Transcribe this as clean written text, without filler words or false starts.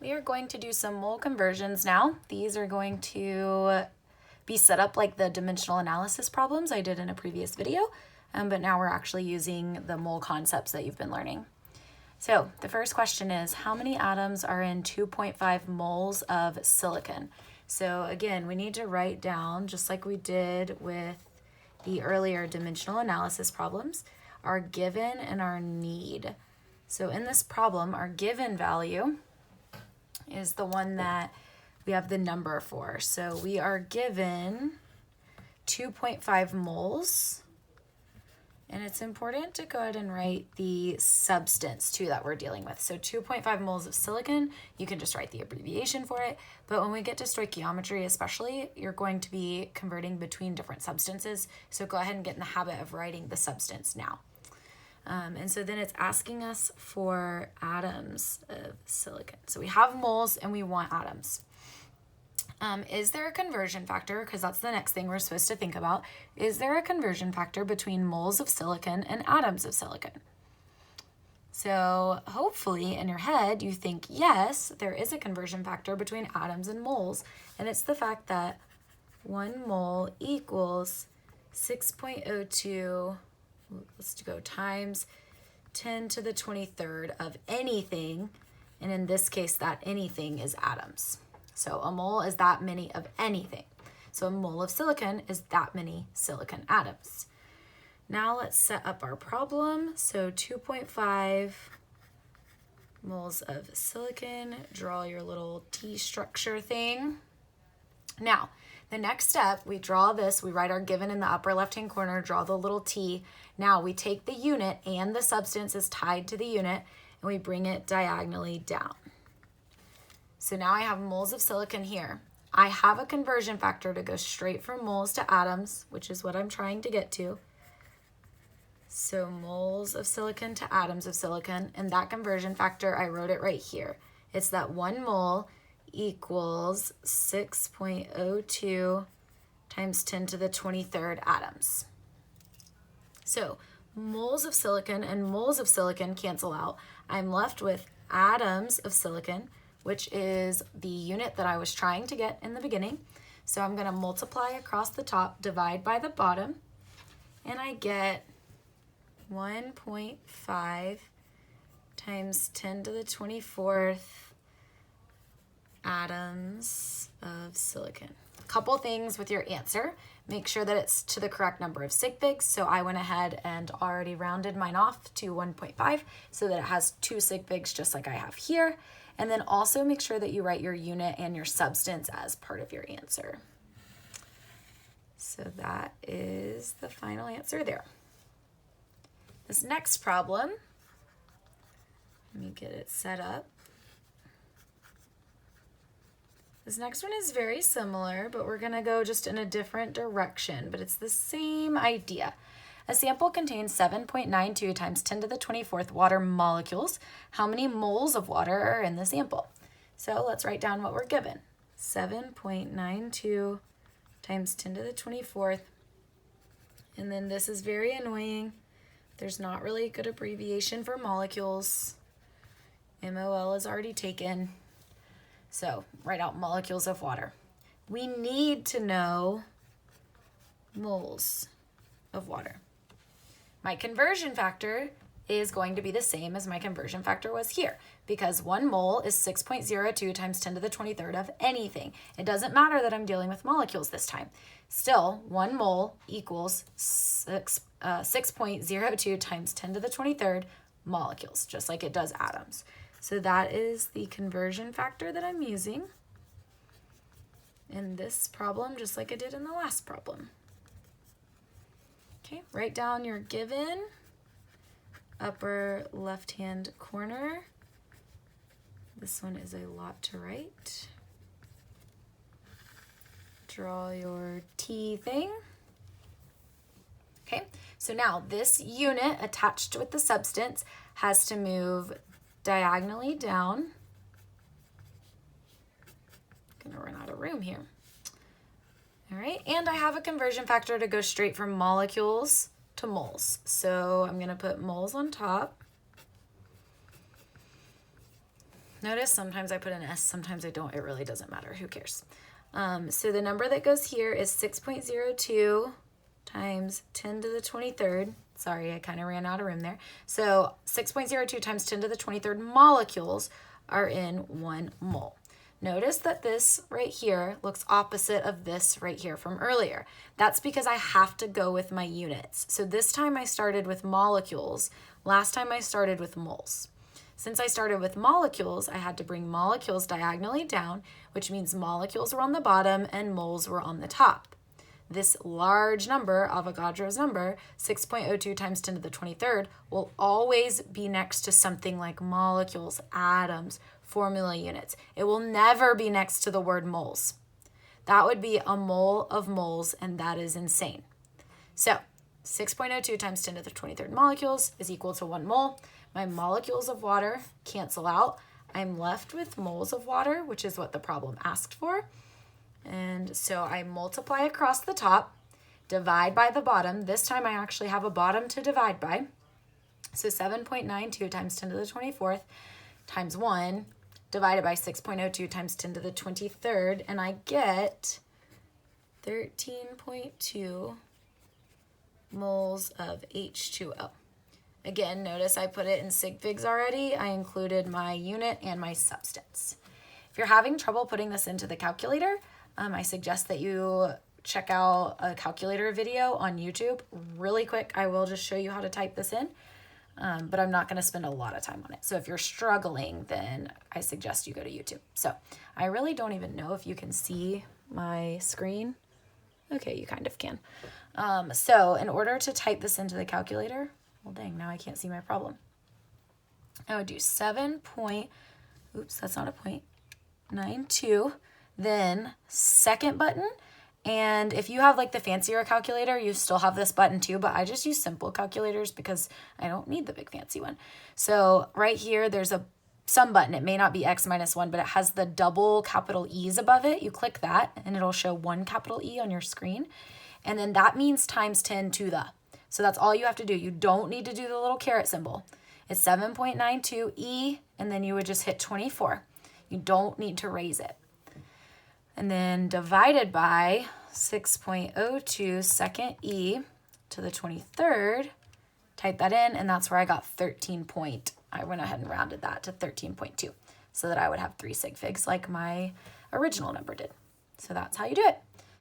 We are going to do some mole conversions now. These are going to be set up like the dimensional analysis problems I did in a previous video, but now we're actually using the mole concepts that you've been learning. So the first question is, how many atoms are in 2.5 moles of silicon? So again, we need to write down, just like we did with the earlier dimensional analysis problems, our given and our need. So in this problem, our given value is the one that we have the number for. So we are given 2.5 moles. And it's important to go ahead and write the substance too that we're dealing with. So 2.5 moles of silicon, you can just write the abbreviation for it. But when we get to stoichiometry especially, you're going to be converting between different substances. So go ahead and get in the habit of writing the substance now. And so then it's asking us for atoms of silicon. So we have moles and we want atoms. Is there a conversion factor? Because that's the next thing we're supposed to think about. Is there a conversion factor between moles of silicon and atoms of silicon? So hopefully in your head you think, yes, there is a conversion factor between atoms and moles. And it's the fact that 1 mole equals 6.02, let's go, times 10 to the 23rd of anything. And in this case, that anything is atoms. So a mole is that many of anything. So a mole of silicon is that many silicon atoms. Now let's set up our problem. So 2.5 moles of silicon. Draw your little T structure thing. Now, the next step, we draw this, we write our given in the upper left-hand corner, draw the little T. Now we take the unit and the substance is tied to the unit and we bring it diagonally down. So now I have moles of silicon here. I have a conversion factor to go straight from moles to atoms, which is what I'm trying to get to. So moles of silicon to atoms of silicon, and that conversion factor, I wrote it right here. It's that 1 mole equals 6.02 times 10 to the 23rd atoms. So moles of silicon and moles of silicon cancel out. I'm left with atoms of silicon, which is the unit that I was trying to get in the beginning. So I'm going to multiply across the top, divide by the bottom, and I get 1.5 times 10 to the 24th atoms of silicon. A couple things with your answer. Make sure that it's to the correct number of sig figs. So I went ahead and already rounded mine off to 1.5 so that it has 2 sig figs just like I have here. And then also make sure that you write your unit and your substance as part of your answer. So that is the final answer there. This next problem, let me get it set up. This next one is very similar, but we're going to go just in a different direction, but it's the same idea. A sample contains 7.92 times 10 to the 24th water molecules. How many moles of water are in the sample? So let's write down what we're given. 7.92 times 10 to the 24th. And then this is very annoying. There's not really a good abbreviation for molecules. MOL is already taken. So write out molecules of water. We need to know moles of water. My conversion factor is going to be the same as my conversion factor was here because 1 mole is 6.02 times 10 to the 23rd of anything. It doesn't matter that I'm dealing with molecules this time. Still, 1 mole equals 6.02 times 10 to the 23rd molecules, just like it does atoms. So that is the conversion factor that I'm using in this problem, just like I did in the last problem. Okay, write down your given, upper left-hand corner. This one is a lot to write. Draw your T thing. Okay, so now this unit attached with the substance has to move diagonally down. Gonna run out of room here. All right, and I have a conversion factor to go straight from molecules to moles. So I'm gonna put moles on top. Notice sometimes I put an S, sometimes I don't. It really doesn't matter. Who cares? So the number that goes here is 6.02 times 10 to the 23rd. Sorry, I kind of ran out of room there. So 6.02 times 10 to the 23rd molecules are in 1 mole. Notice that this right here looks opposite of this right here from earlier. That's because I have to go with my units. So this time I started with molecules. Last time I started with moles. Since I started with molecules, I had to bring molecules diagonally down, which means molecules were on the bottom and moles were on the top. This large number, Avogadro's number, 6.02 times 10 to the 23rd, will always be next to something like molecules, atoms, formula units. It will never be next to the word moles. That would be a mole of moles, and that is insane. So 6.02 times 10 to the 23rd molecules is equal to 1 mole. My molecules of water cancel out. I'm left with moles of water, which is what the problem asked for. And so I multiply across the top, divide by the bottom. This time I actually have a bottom to divide by. So 7.92 times 10 to the 24th times 1 divided by 6.02 times 10 to the 23rd, and I get 13.2 moles of H2O. Again, notice I put it in sig figs already. I included my unit and my substance. If you're having trouble putting this into the calculator, I suggest that you check out a calculator video on YouTube. Really quick, I will just show you how to type this in, but I'm not going to spend a lot of time on it. So if you're struggling, then I suggest you go to YouTube. So I really don't even know if you can see my screen. Okay, you kind of can. So in order to type this into the calculator, well, dang, now I can't see my problem. I would do 7.92, then second button. And if you have like the fancier calculator, you still have this button too, but I just use simple calculators because I don't need the big fancy one. So right here, there's a sum button. It may not be X minus 1, but it has the double capital E's above it. You click that and it'll show 1 capital E on your screen. And then that means times 10 to the. So that's all you have to do. You don't need to do the little caret symbol. It's 7.92 E, and then you would just hit 24. You don't need to raise it. And then divided by 6.02 second E to the 23rd, type that in, and that's where I got 13 point. I went ahead and rounded that to 13.2 so that I would have 3 sig figs like my original number did. So that's how you do it.